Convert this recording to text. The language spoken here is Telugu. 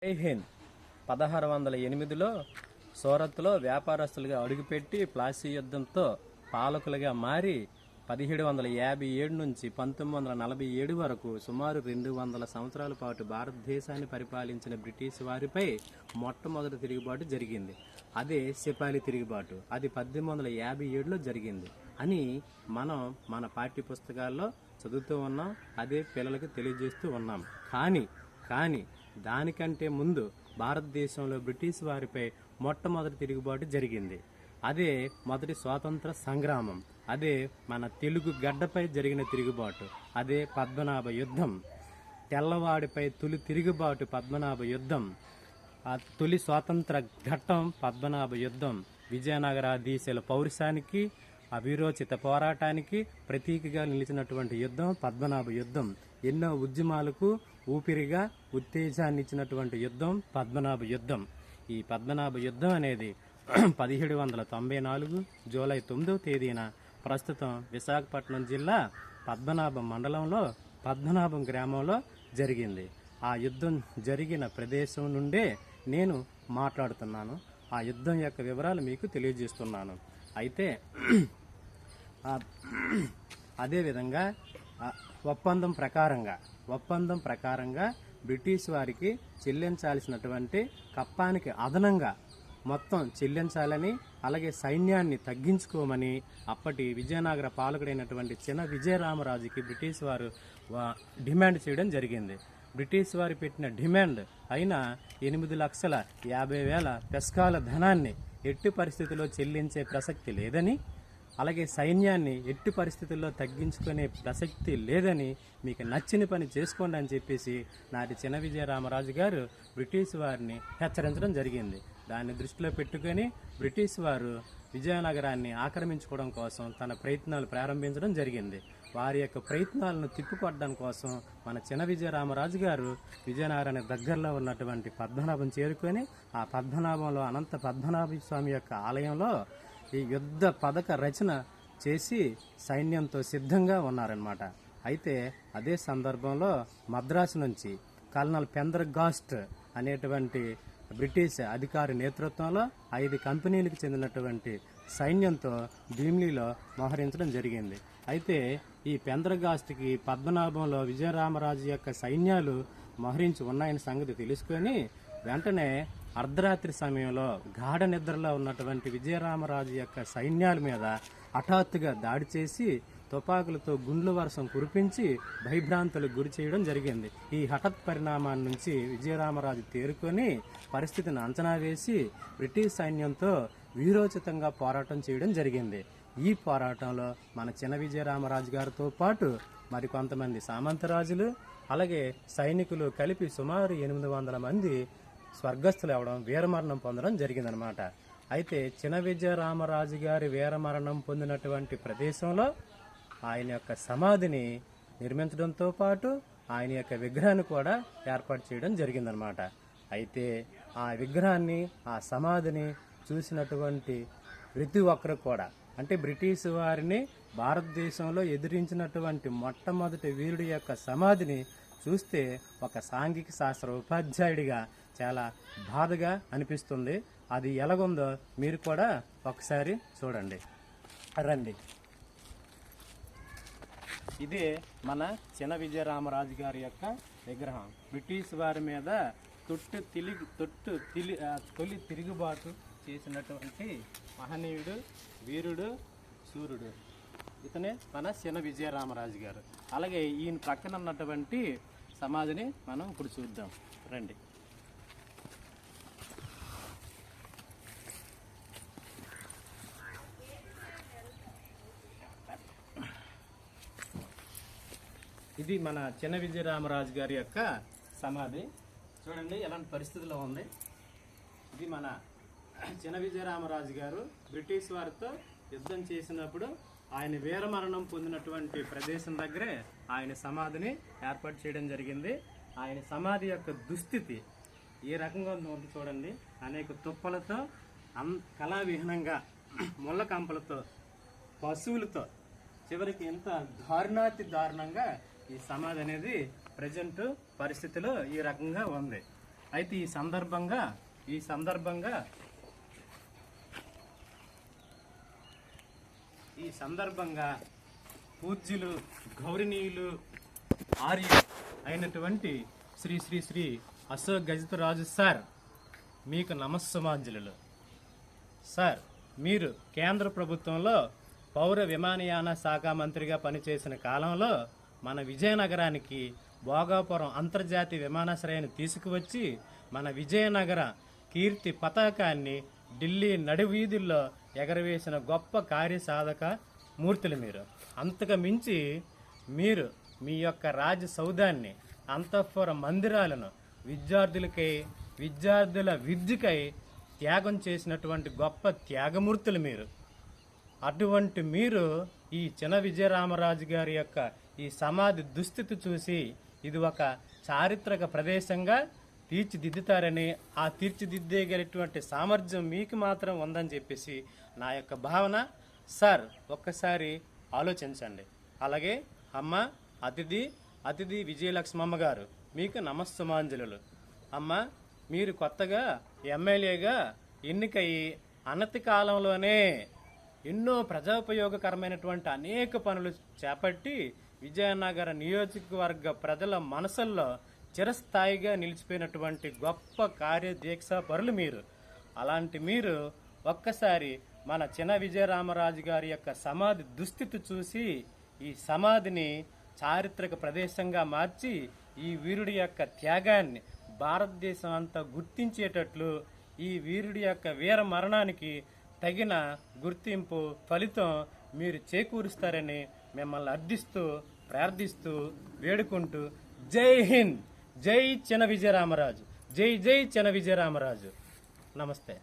జైహింద్ 1608లో సూరత్లో వ్యాపారస్తులుగా అడుగుపెట్టి ప్లాసీ యుద్ధంతో పాలకులుగా మారి 1757 నుంచి 1947 వరకు సుమారు 200 సంవత్సరాల పాటు భారతదేశాన్ని పరిపాలించిన బ్రిటిష్ వారిపై మొట్టమొదటి తిరుగుబాటు జరిగింది. అదే సిపాలి తిరుగుబాటు. అది 1857లో జరిగింది అని మనం మన పాఠ్య పుస్తకాల్లో చదువుతూ ఉన్నాం. అదే పిల్లలకు తెలియజేస్తూ ఉన్నాం. కానీ దానికంటే ముందు భారతదేశంలో బ్రిటిష్ వారిపై మొట్టమొదటి తిరుగుబాటు జరిగింది. అదే మొదటి స్వాతంత్ర సంగ్రామం. అదే మన తెలుగు గడ్డపై జరిగిన తిరుగుబాటు. అదే పద్మనాభ యుద్ధం. తెల్లవాడిపై తొలి తిరుగుబాటు పద్మనాభ యుద్ధం. ఆ తొలి స్వాతంత్ర ఘట్టం పద్మనాభ యుద్ధం. విజయనగరాధీశుల పౌరుషానికి, అవిరోచిత పోరాటానికి ప్రతీకగా నిలిచినటువంటి యుద్ధం పద్మనాభ యుద్ధం. ఎన్నో ఉద్యమాలకు ఊపిరిగా ఉత్తేజాన్ని ఇచ్చినటువంటి యుద్ధం పద్మనాభ యుద్ధం. ఈ పద్మనాభ యుద్ధం అనేది 1794 జూలై 9వ తేదీన ప్రస్తుతం విశాఖపట్నం జిల్లా పద్మనాభం మండలంలో పద్మనాభం గ్రామంలో జరిగింది. ఆ యుద్ధం జరిగిన ప్రదేశం నుండే నేను మాట్లాడుతున్నాను. ఆ యుద్ధం యొక్క వివరాలు మీకు తెలియజేస్తున్నాను. అయితే అదేవిధంగా ఒప్పందం ప్రకారంగా బ్రిటిష్ వారికి చెల్లించాల్సినటువంటి కప్పానికి అదనంగా మొత్తం చెల్లించాలని, అలాగే సైన్యాన్ని తగ్గించుకోమని అప్పటి విజయనగర పాలకుడైనటువంటి చిన విజయరామరాజుకి బ్రిటిష్ వారు డిమాండ్ చేయడం జరిగింది. బ్రిటిష్ వారు పెట్టిన డిమాండ్ అయిన 8,50,000 పెస్కాల ధనాన్ని ఎట్టి పరిస్థితుల్లో చెల్లించే ప్రసక్తి లేదని, అలాగే సైన్యాన్ని ఎట్టి పరిస్థితుల్లో తగ్గించుకునే ప్రసక్తి లేదని, మీకు నచ్చిన పని చేసుకోండి అని చెప్పేసి నాటి చిన విజయరామరాజు గారు బ్రిటిష్ వారిని హెచ్చరించడం జరిగింది. దాన్ని దృష్టిలో పెట్టుకొని బ్రిటిష్ వారు విజయనగరాన్ని ఆక్రమించుకోవడం కోసం తన ప్రయత్నాలు ప్రారంభించడం జరిగింది. వారి యొక్క ప్రయత్నాలను తిప్పికొట్టడం కోసం మన చిన విజయరామరాజు గారు విజయనగరానికి దగ్గరలో ఉన్నటువంటి పద్మనాభం చేరుకొని ఆ పద్మనాభంలో అనంత పద్మనాభ స్వామి యొక్క ఆలయంలో ఈ యుద్ధ పథక రచన చేసి సైన్యంతో సిద్ధంగా ఉన్నారన్నమాట. అయితే అదే సందర్భంలో మద్రాసు నుంచి కల్నల్ పెందర్గాస్ట్ అనేటువంటి బ్రిటిష్ అధికారి నేతృత్వంలో 5 కంపెనీలకు చెందినటువంటి సైన్యంతో భీమిలిలో మోహరించడం జరిగింది. అయితే ఈ పెందర్గాస్ట్కి పద్మనాభంలో విజయరామరాజు యొక్క సైన్యాలు మోహరించి ఉన్నాయని సంగతి తెలుసుకొని వెంటనే అర్ధరాత్రి సమయంలో గాఢ నిద్రలో ఉన్నటువంటి విజయరామరాజు యొక్క సైన్యాల మీద హఠాత్తుగా దాడి చేసి తుపాకులతో గుండ్ల వర్షం కురిపించి భయభ్రాంతులకు గురి చేయడం జరిగింది. ఈ హఠాత్ పరిణామాల నుంచి విజయరామరాజు తేరుకొని పరిస్థితిని అంచనా వేసి బ్రిటిష్ సైన్యంతో వీరోచితంగా పోరాటం చేయడం జరిగింది. ఈ పోరాటంలో మన చిన విజయరామరాజు గారితో పాటు మరికొంతమంది సామంతరాజులు, అలాగే సైనికులు కలిపి సుమారు 800 మంది స్వర్గస్థులు అవడం, వీరమరణం పొందడం జరిగిందనమాట. అయితే చిన విజయరామరాజు గారి వీరమరణం పొందినటువంటి ప్రదేశంలో ఆయన యొక్క సమాధిని నిర్మించడంతో పాటు ఆయన యొక్క విగ్రహాన్ని కూడా ఏర్పాటు చేయడం జరిగిందనమాట. అయితే ఆ విగ్రహాన్ని, ఆ సమాధిని చూసినటువంటి ప్రతి ఒక్కరు కూడా, అంటే బ్రిటిష్ వారిని భారతదేశంలో ఎదిరించినటువంటి మొట్టమొదటి వీరుడి యొక్క సమాధిని చూస్తే ఒక సాంఘిక శాస్త్ర ఉపాధ్యాయుడిగా చాలా బాధగా అనిపిస్తుంది. అది ఎలాగుందో మీరు కూడా ఒకసారి చూడండి రండి. ఇదే మన చిన విజయరామరాజు గారి యొక్క విగ్రహం. బ్రిటిష్ వారి మీద తొలి తిరుగుబాటు చేసినటువంటి మహనీయుడు, వీరుడు, సూర్యుడు ఇతనే మన చిన విజయరామరాజు గారు. అలాగే ఈయన ప్రక్కన ఉన్నటువంటి సమాధిని మనం ఇప్పుడు చూద్దాం రండి. ఇది మన చిన విజయరామరాజు గారి యొక్క సమాధి. చూడండి ఎలాంటి పరిస్థితిలో ఉంది. ఇది మన చిన విజయరామరాజు గారు బ్రిటిష్ వారితో యుద్ధం చేసినప్పుడు ఆయన వీరమరణం పొందినటువంటి ప్రదేశం దగ్గరే ఆయన సమాధిని ఏర్పాటు చేయడం జరిగింది. ఆయన సమాధి యొక్క దుస్థితి ఏ రకంగా ఉందో చూడండి. అనేక తుప్పలతో, కళావిహీనంగా, ముళ్ళ కంపలతో, పశువులతో, చివరికి ఎంత దారుణంగా ఈ సమాధి అనేది ప్రజెంట్ పరిస్థితిలో ఈ రకంగా ఉంది. అయితే ఈ సందర్భంగా పూజ్యులు గౌరవనీయులు ఆర్య అయినటువంటి శ్రీ శ్రీ శ్రీ అశోక్ గజపతిరాజు సార్ మీకు నమస్సుమాంజలులు. సార్, మీరు కేంద్ర ప్రభుత్వంలో పౌర విమానయాన శాఖ మంత్రిగా పనిచేసిన కాలంలో మన విజయనగరానికి భోగాపురం అంతర్జాతీయ విమానాశ్రయాన్ని తీసుకువచ్చి మన విజయనగర కీర్తి పతాకాన్ని ఢిల్లీ నడివీధుల్లో ఎగరవేసిన గొప్ప కార్యసాధక మూర్తులు మీరు. అంతకు మించి మీరు మీ యొక్క రాజ సౌధాన్ని, అంతఃపుర మందిరాలను విద్యార్థుల విద్యకై త్యాగం చేసినటువంటి గొప్ప త్యాగమూర్తులు మీరు. అటువంటి మీరు ఈ చిన విజయరామరాజు గారి యొక్క ఈ సమాధి దుస్థితి చూసి ఇది ఒక చారిత్రక ప్రదేశంగా తీర్చిదిద్దుతారని, ఆ తీర్చిదిద్దేగలిగినటువంటి సామర్థ్యం మీకు మాత్రం ఉందని చెప్పేసి నా యొక్క భావన. సార్, ఒక్కసారి ఆలోచించండి. అలాగే అమ్మ అతిథి విజయలక్ష్మమ్మ గారు మీకు నమస్సుమాంజలులు. అమ్మ, మీరు కొత్తగా ఎమ్మెల్యేగా ఎన్నికయ్యి అనతి కాలంలోనే ఎన్నో ప్రజోపయోగకరమైనటువంటి అనేక పనులు చేపట్టి విజయనగర నియోజకవర్గ ప్రజల మనసుల్లో చిరస్థాయిగా నిలిచిపోయినటువంటి గొప్ప కార్యదీక్ష పరులు మీరు. అలాంటి మీరు ఒక్కసారి మన చిన విజయరామరాజు గారి యొక్క సమాధి దుస్థితి చూసి ఈ సమాధిని చారిత్రక ప్రదేశంగా మార్చి ఈ వీరుడి యొక్క త్యాగాన్ని భారతదేశం అంతా గుర్తించేటట్లు, ఈ వీరుడి యొక్క వీర మరణానికి తగిన గుర్తింపు ఫలితం మీరు చేకూరుస్తారని మిమ్మల్ని అర్థిస్తూ ప్రార్థిస్తూ వేడుకుంటూ జై హింద్, జై చిన విజయరామరాజు, జై జై చిన విజయరామరాజు. నమస్తే.